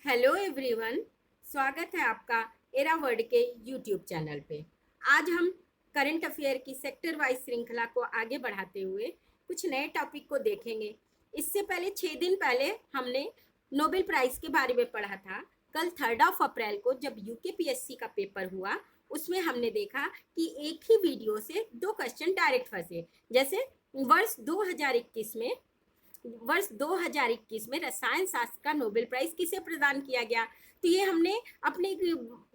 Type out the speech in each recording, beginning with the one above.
Hello everyone, स्वागत है आपका एरा वर्ड के यूट्यूब चैनल पे। आज हम करंट अफेयर की सेक्टर वाइज श्रृंखला को आगे बढ़ाते हुए कुछ नए टॉपिक को देखेंगे। इससे पहले 6 दिन पहले हमने नोबेल प्राइज के बारे में पढ़ा था। कल 3 अप्रैल को जब यूकेपीएससी का पेपर हुआ, उसमें हमने देखा कि एक ही वीडियो से 2 क्वेश्चन डायरेक्ट फंसे। जैसे वर्ष 2021 में रसायन शास्त्र का नोबेल प्राइज किसे प्रदान किया गया। तो ये हमने अपने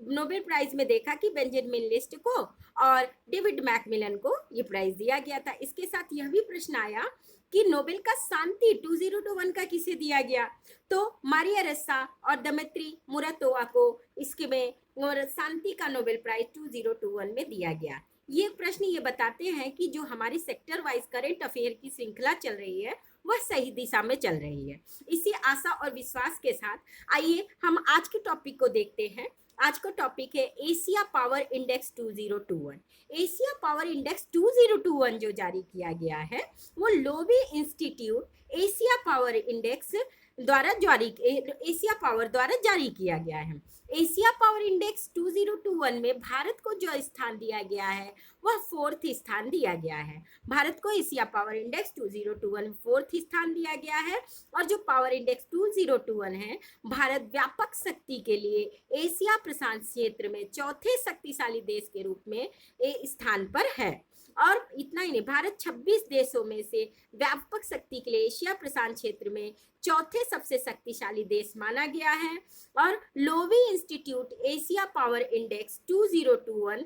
नोबेल प्राइज में देखा कि बेंजामिन लिस्ट को और डेविड मैकमिलन को ये प्राइज दिया गया था। इसके साथ यह भी प्रश्न आया कि नोबेल का शांति 2021 का किसे दिया गया। तो मारिया रेसा और दमित्री मुराटोवा को इसके में शांति का नोबेल प्राइज 2021 में दिया गया। ये प्रश्न ये बताते हैं कि जो हमारी सेक्टर वाइज करेंट अफेयर की श्रृंखला चल रही है वह सही दिशा में चल रही है। इसी आशा और विश्वास के साथ आइए हम आज के टॉपिक को देखते हैं। आज का टॉपिक है Asia power index 2021। Asia power index 2021 जो जारी किया गया है वो Loewi institute Asia power index द्वारा एशिया पावर द्वारा जारी किया गया है। एशिया पावर इंडेक्स 2021 में भारत को जो स्थान दिया गया है वह 4th स्थान दिया गया है। भारत को एशिया पावर इंडेक्स 2021 में 4th स्थान दिया गया है। और जो पावर इंडेक्स 2021 है, भारत व्यापक शक्ति के लिए एशिया प्रशांत क्षेत्र में चौथे शक्तिशाली देश के रूप में स्थान पर है। और इतना ही नहीं, भारत 26 देशों में से व्यापक शक्ति के लिए एशिया प्रशांत क्षेत्र में चौथे सबसे शक्तिशाली देश माना गया है। और Loewi institute Asia power index 2021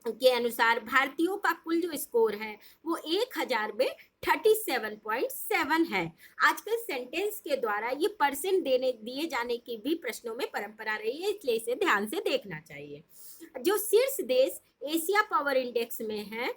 के अनुसार भारतीयों का कुल जो स्कोर है वो 1000 में 37.7 है। आजकल सेंटेंस के द्वारा ये परसेंट दिए जाने की भी प्रश्नों में परंपरा रही है, इसलिए इसे ध्यान से देखना चाहिए। जो शीर्ष देश एशिया पावर इंडेक्स में है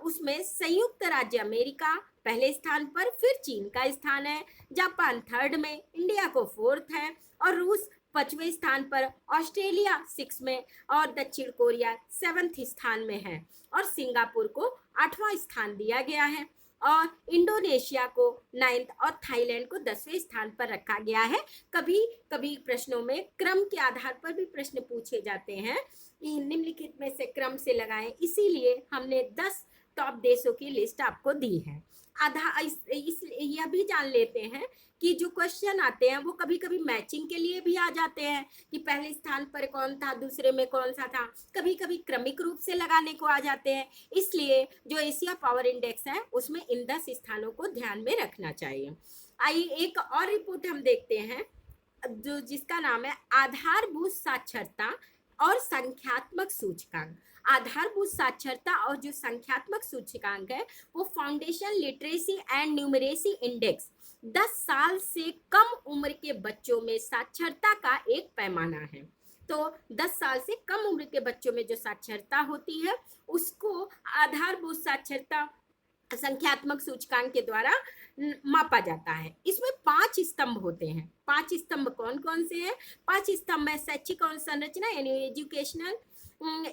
उसमें संयुक्त राज्य अमेरिका पहले स्थान पर, फिर चीन का स्थान है, जापान 3rd में, इंडिया को 4th है और रूस 5वें स्थान पर, ऑस्ट्रेलिया 6 में और दक्षिण कोरिया 7th स्थान में है और सिंगापुर को 8वां स्थान दिया गया है और इंडोनेशिया को 9th और थाईलैंड को 10वें स्थान पर रखा गया है। कभी कभी प्रश्नों में क्रम के आधार पर भी प्रश्न पूछे जाते हैं, निम्नलिखित में से क्रम से लगाएं, इसीलिए हमने 10 टॉप देशों की लिस्ट आपको दी है। यह भी जान लेते हैं कि जो क्वेश्चन आते हैं वो कभी कभी मैचिंग के लिए भी आ जाते हैं कि पहले स्थान पर कौन था, दूसरे में कौन सा था, कभी कभी क्रमिक रूप से लगाने को आ जाते हैं। इसलिए जो एशिया पावर इंडेक्स है उसमें इन 10 स्थानों को ध्यान में रखना चाहिए। आइए एक और रिपोर्ट हम देखते हैं जो जिसका नाम है आधारभूत साक्षरता और संख्यात्मक सूचकांक। आधारभूत साक्षरता और जो संख्यात्मक सूचकांक है वो foundation literacy and numeracy index 10 साल से कम उम्र के बच्चों में साक्षरता का एक पैमाना है। तो 10 साल से कम उम्र के बच्चों में जो साक्षरता होती है उसको आधारभूत साक्षरता संख्यात्मक सूचकांक के द्वारा मापा जाता है। इसमें 5 स्तंभ होते हैं। 5 स्तंभ कौन कौन से हैं? 5 स्तंभ है शैक्षिक संरचना यानी एजुकेशनल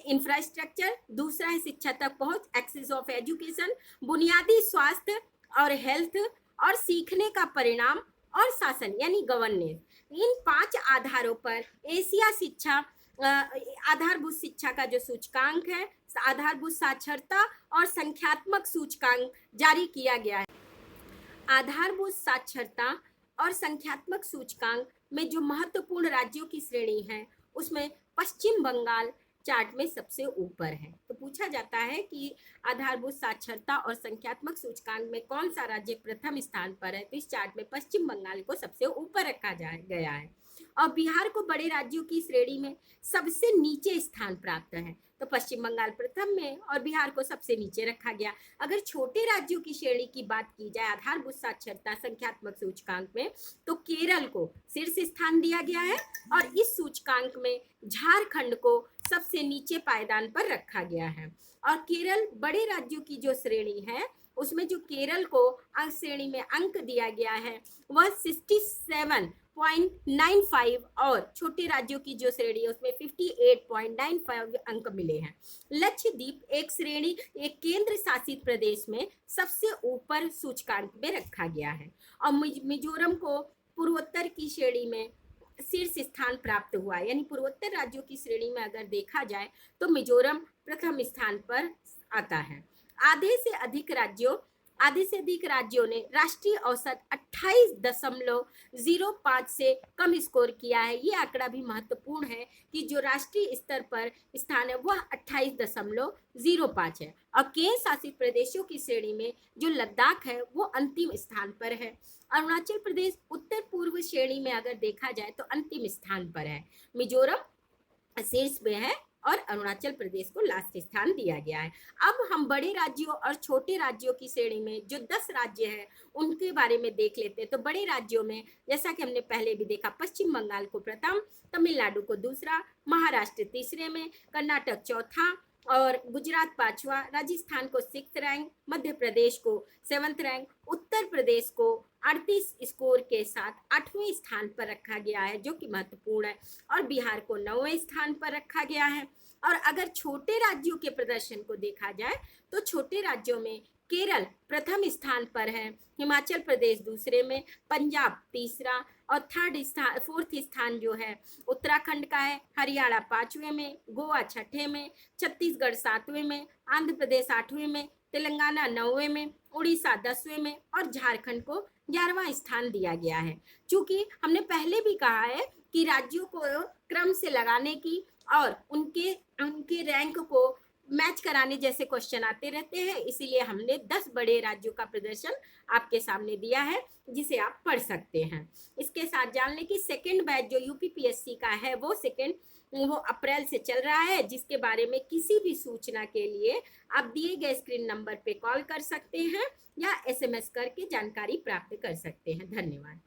इंफ्रास्ट्रक्चर, दूसरा है शिक्षा तक पहुंच एक्सेस ऑफ एजुकेशन, बुनियादी स्वास्थ्य और हेल्थ, और सीखने का परिणाम और शासन यानी गवर्नेंस। इन 5 आधारों पर एशिया शिक्षा आधारभूत शिक्षा का जो सूचकांक है, आधारभूत साक्षरता और संख्यात्मक सूचकांक जारी किया गया है। आधारभूत साक्षरता और संख्यात्मक सूचकांक में जो महत्वपूर्ण राज्यों की श्रेणी है उसमें पश्चिम बंगाल चार्ट में सबसे ऊपर है। तो पूछा जाता है कि आधारभूत साक्षरता और संख्यात्मक सूचकांक में कौन सा राज्य प्रथम स्थान पर है, तो इस चार्ट में पश्चिम बंगाल को सबसे ऊपर रखा गया है और बिहार को बड़े राज्यों की श्रेणी में सबसे नीचे स्थान प्राप्त है। तो पश्चिम बंगाल प्रथम में और बिहार को सबसे नीचे रखा गया। अगर छोटे राज्यों की श्रेणी की बात की जाए आधारभूत साक्षरता संख्यात्मक सूचकांक में तो केरल को शीर्ष स्थान दिया गया है और इस सूचकांक में झारखंड को सबसे नीचे पायदान पर रखा गया है। और केरल बड़े राज्यों की जो श्रेणी है उसमें जो केरल को श्रेणी में अंक दिया गया है वह 67.95 और छोटे राज्यों की जो श्रेणी है उसमें 58.95 अंक मिले हैं। लक्षद्वीप एक केंद्र शासित प्रदेश में सबसे ऊपर सूचकांक में रखा गया है और मिजोरम को पूर्वोत्तर की श्रेणी में शीर्ष स्थान प्राप्त हुआ। यानी पूर्वोत्तर राज्यों की श्रेणी में अगर देखा जाए तो मिजोरम प्रथम स्थान पर आता है। आधे से अधिक राज्यों ने राष्ट्रीय औसत 28.05 से कम स्कोर किया है। ये आंकड़ा भी महत्वपूर्ण है कि जो राष्ट्रीय स्तर पर स्थान है वह 28.05 है। और केंद्र शासित प्रदेशों की श्रेणी में जो लद्दाख है वो अंतिम स्थान पर है। अरुणाचल प्रदेश उत्तर पूर्व श्रेणी में अगर देखा जाए तो अंतिम स्थान पर है। मिजोरम शीर्ष में है और अरुणाचल प्रदेश को लास्ट स्थान दिया गया है। अब हम बड़े राज्यों और छोटे राज्यों की श्रेणी में जो 10 राज्य हैं उनके बारे में देख लेते हैं। तो बड़े राज्यों में जैसा कि हमने पहले भी देखा, पश्चिम बंगाल को प्रथम, तमिलनाडु को दूसरा, महाराष्ट्र तीसरे में, कर्नाटक चौथा और गुजरात पांचवा, राजस्थान को 6th रैंक, मध्य प्रदेश को 7th रैंक, उत्तर प्रदेश को 38 स्कोर के साथ 8वें स्थान पर रखा गया है जो कि महत्वपूर्ण है, और बिहार को 9वें स्थान पर रखा गया है। और अगर छोटे राज्यों के प्रदर्शन को देखा जाए तो छोटे राज्यों में केरल प्रथम स्थान पर है, हिमाचल प्रदेश दूसरे में, पंजाब तीसरा और फोर्थ स्थान जो है उत्तराखंड का है, हरियाणा 5वें में, गोवा 6ठे में, छत्तीसगढ़ 7वें में, आंध्र प्रदेश 8वें में, तेलंगाना 9वें में, उड़ीसा 10वें में और झारखंड को 11वां स्थान दिया गया है। चूंकि हमने पहले भी कहा है कि राज्यों को क्रम से लगाने की और उनके रैंक को मैच कराने जैसे क्वेश्चन आते रहते हैं, इसीलिए हमने 10 बड़े राज्यों का प्रदर्शन आपके सामने दिया है जिसे आप पढ़ सकते हैं। इसके साथ जान लें कि सेकेंड बैच जो यूपीपीएससी का है वो अप्रैल से चल रहा है, जिसके बारे में किसी भी सूचना के लिए आप दिए गए स्क्रीन नंबर पे कॉल कर सकते हैं या SMS करके जानकारी प्राप्त कर सकते हैं। धन्यवाद।